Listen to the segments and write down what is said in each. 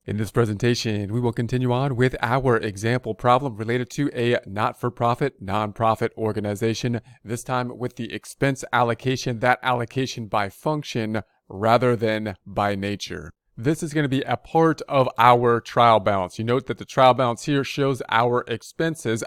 In this presentation, we will continue on with our example problem related to a not-for-profit, nonprofit organization, this time with the expense allocation, that allocation by function rather than by nature. This is going to be a part of our trial balance. You note that the trial balance here shows our expenses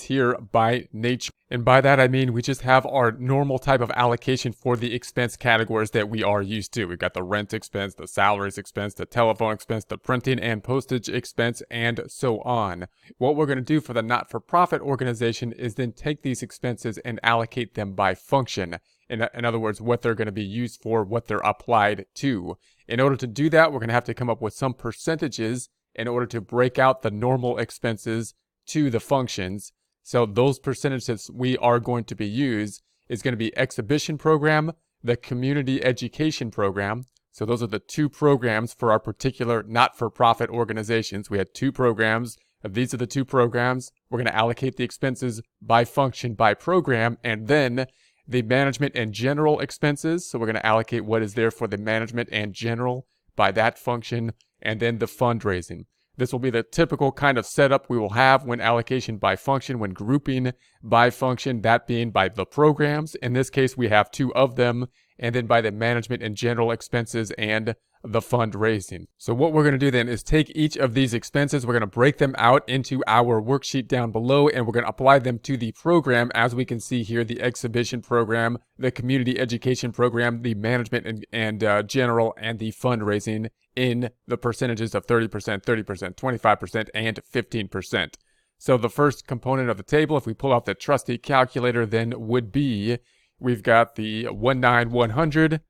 here by nature. And by that I mean we just have our normal type of allocation for the expense categories that we are used to. We've got the rent expense, the salaries expense, the telephone expense, the printing and postage expense, and so on. What we're going to do for the not-for-profit organization is then take these expenses and allocate them by function. In other words, what they're going to be used for, what they're applied to. In order to do that, we're going to have to come up with some percentages in order to break out the normal expenses to the functions. So those percentages we are going to be used is going to be exhibition program, the community education program. So those are the two programs for our particular not-for-profit organizations. We had two programs. These are the two programs. We're going to allocate the expenses by function, by program, and then the management and general expenses. So we're going to allocate what is there for the management and general by that function, and then the fundraising. This will be the typical kind of setup we will have when allocation by function, when grouping by function, that being by the programs. In this case, we have two of them, and then by the management and general expenses and the fundraising. So what we're going to do then is take each of these expenses, we're going to break them out into our worksheet down below, and we're going to apply them to the program. As we can see here, the exhibition program, the community education program, the management and general, and the fundraising in the percentages of 30%, 30%, 25%, and 15%. So the first component of the table, if we pull out the trusty calculator, then would be, we've got the 19100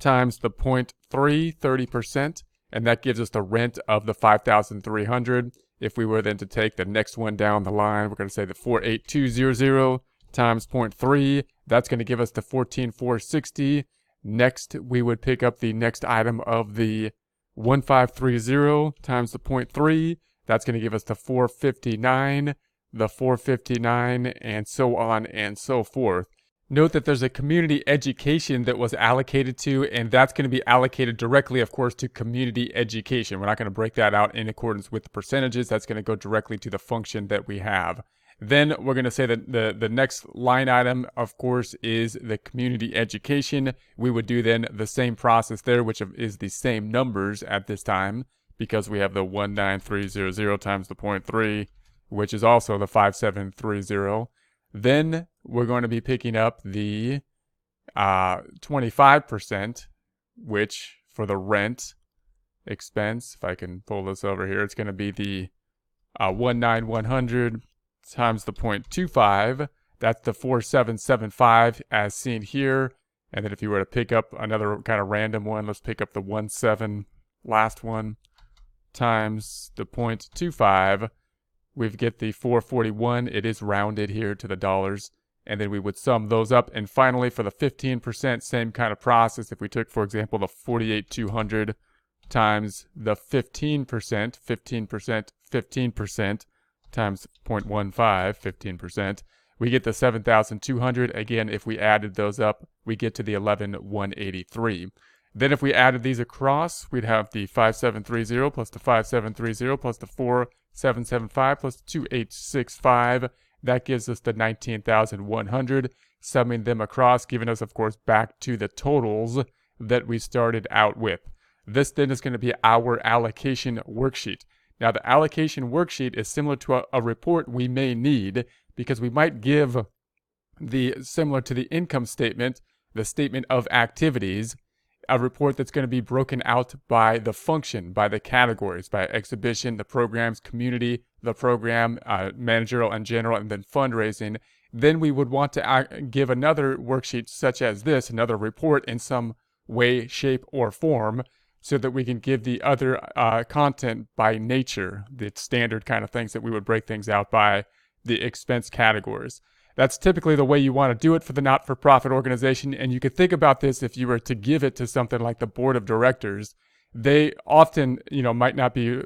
times the 0.3, 30%, and that gives us the rent of the 5,300. If we were then to take the next one down the line, we're going to say the 48200 times 0.3, that's going to give us the 14,460. Next, we would pick up the next item of the 1530 times the 0.3, that's going to give us the 459, and so on and so forth. Note that there's a community education that was allocated to, and that's going to be allocated directly, of course, to community education. We're not going to break that out in accordance with the percentages. That's going to go directly to the function that we have. Then we're going to say that the next line item, of course, is the community education. We would do then the same process there, which is the same numbers at this time, because we have the 19300 times the 0.3, which is also the 5730. Then we're going to be picking up the 25%, which for the rent expense, if I can pull this over here, it's going to be the 19100 times the 0.25. That's the 4775 as seen here. And then if you were to pick up another kind of random one, let's pick up the 17 last one times the 0.25. We get the 441. It is rounded here to the dollars. And then we would sum those up. And finally, for the 15%, same kind of process. If we took, for example, the 48,200 times the 15%, 15% times 0.15, 15%, we get the 7,200. Again, if we added those up, we get to the 11,183. Then if we added these across, we'd have the 5730 plus the 5730 plus the 4775 plus 2865. That gives us the 19,100. Summing them across, giving us, of course, back to the totals that we started out with. This then is going to be our allocation worksheet. Now, the allocation worksheet is similar to a report we may need, because we might give similar to the income statement, the statement of activities, a report that's going to be broken out by the function, by the categories, by exhibition, the programs, community, the program, managerial and general, and then fundraising. Then we would want to give another worksheet such as this, another report in some way, shape, or form, so that we can give the other content by nature, the standard kind of things that we would break things out by the expense categories. That's typically the way you want to do it for the not-for-profit organization, and you could think about this if you were to give it to something like the board of directors. They often, might not be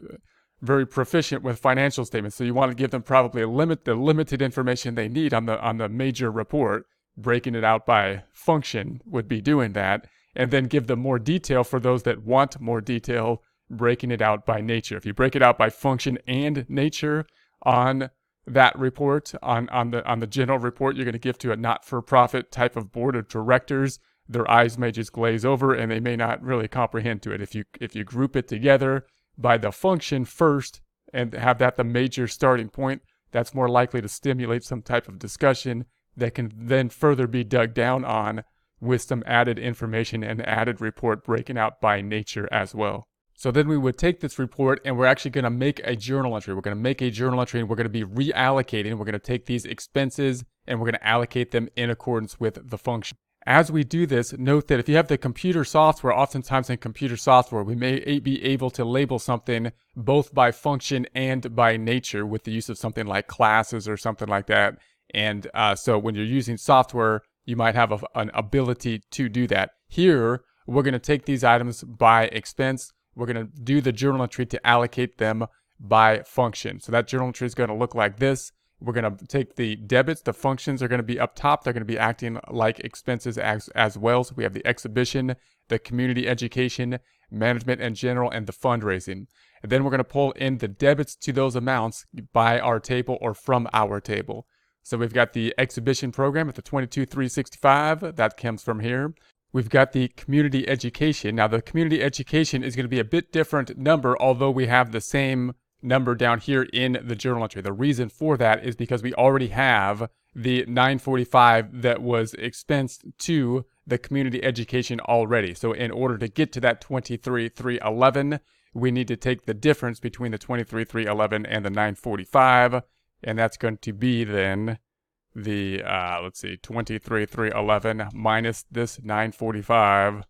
very proficient with financial statements, so you want to give them probably the limited information they need on the major report. Breaking it out by function would be doing that, and then give them more detail for those that want more detail breaking it out by nature. If you break it out by function and nature on that report, on the general report you're going to give to a not-for-profit type of board of directors, their eyes may just glaze over and they may not really comprehend to it. If you group it together by the function first and have that the major starting point, that's more likely to stimulate some type of discussion that can then further be dug down on with some added information and added report breaking out by nature as well. So then we would take this report and we're actually going to make a journal entry. We're going to make a journal entry and we're going to be reallocating. We're going to take these expenses and we're going to allocate them in accordance with the function. As we do this, note that if you have the computer software, oftentimes in computer software, we may be able to label something both by function and by nature with the use of something like classes or something like that. And so when you're using software, you might have an ability to do that. Here, we're going to take these items by expense. We're going to do the journal entry to allocate them by function. So that journal entry is going to look like this. We're going to take the debits. The functions are going to be up top. They're going to be acting like expenses as well. So we have the exhibition, the community education, management and general, and the fundraising. And then we're going to pull in the debits to those amounts by our table or from our table. So we've got the exhibition program at the $22,365. That comes from here. We've got the community education. Now the community education is going to be a bit different number, although we have the same number down here in the journal entry. The reason for that is because we already have the $945 that was expensed to the community education already. So in order to get to that $23,311, we need to take the difference between the $23,311 and the $945, and that's going to be then the $23,311 minus this $945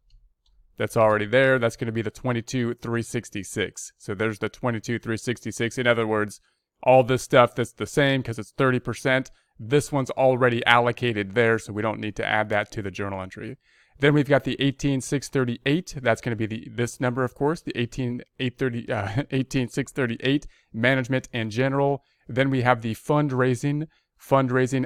that's already there. That's going to be the $22,366. So there's the $22,366. In other words, all this stuff that's the same because it's 30%. This one's already allocated there, so we don't need to add that to the journal entry. Then we've got the $18,638. That's going to be this number, of course, the $18,638, management and general. Then we have the fundraising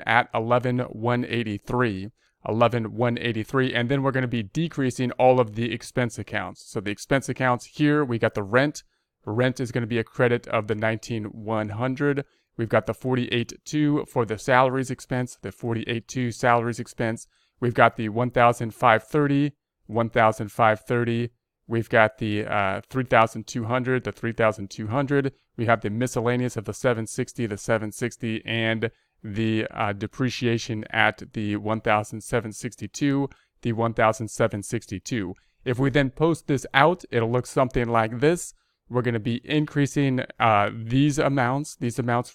at $11,183. $11,183, and then we're going to be decreasing all of the expense accounts. So the expense accounts here, we got the rent. Rent is going to be a credit of the $19,100. We've got the $48,200 for the salaries expense, the $48,200 salaries expense. We've got the $1,530. We've got the $3,200, the $3,200. We have the miscellaneous of the $760, and the depreciation at the $1,762, the $1,762. If we then post this out, it'll look something like this. We're going to be increasing these amounts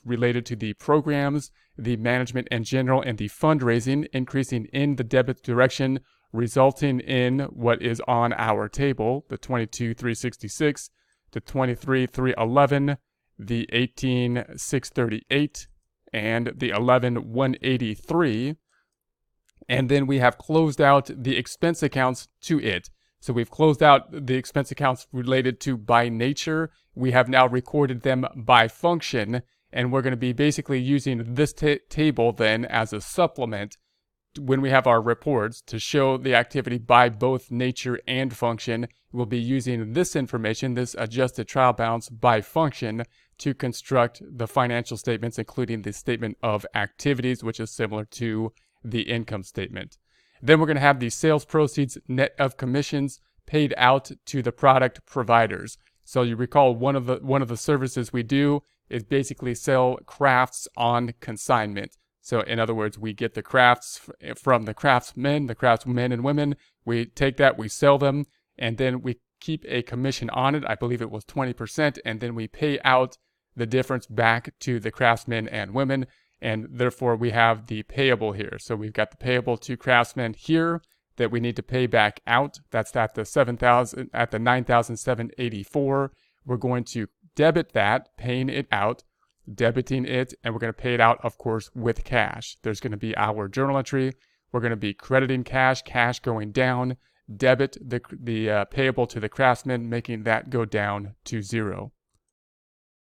related to the programs, the management and general, and the fundraising, increasing in the debit direction, resulting in what is on our table, the $22,366, the $23,311, the $18,638, and the $11,183. And then we have closed out the expense accounts to it. So we've closed out the expense accounts related to by nature. We have now recorded them by function, and we're going to be basically using this table then as a supplement when we have our reports to show the activity by both nature and function. We'll be using this information, this adjusted trial balance by function, to construct the financial statements, including the statement of activities, which is similar to the income statement. Then we're going to have the sales proceeds net of commissions paid out to the product providers. So you recall one of the services we do is basically sell crafts on consignment. So in other words, we get the crafts from the craftsmen and women. We take that, we sell them, and then we keep a commission on it. I believe it was 20%, and then we pay out the difference back to the craftsmen and women. And therefore, we have the payable here. So we've got the payable to craftsmen here that we need to pay back out. That's at the $9,784. We're going to debit that, paying it out, debiting it, and we're going to pay it out, of course, with cash. There's going to be our journal entry. We're going to be crediting cash going down, debit the payable to the craftsman, making that go down to 0.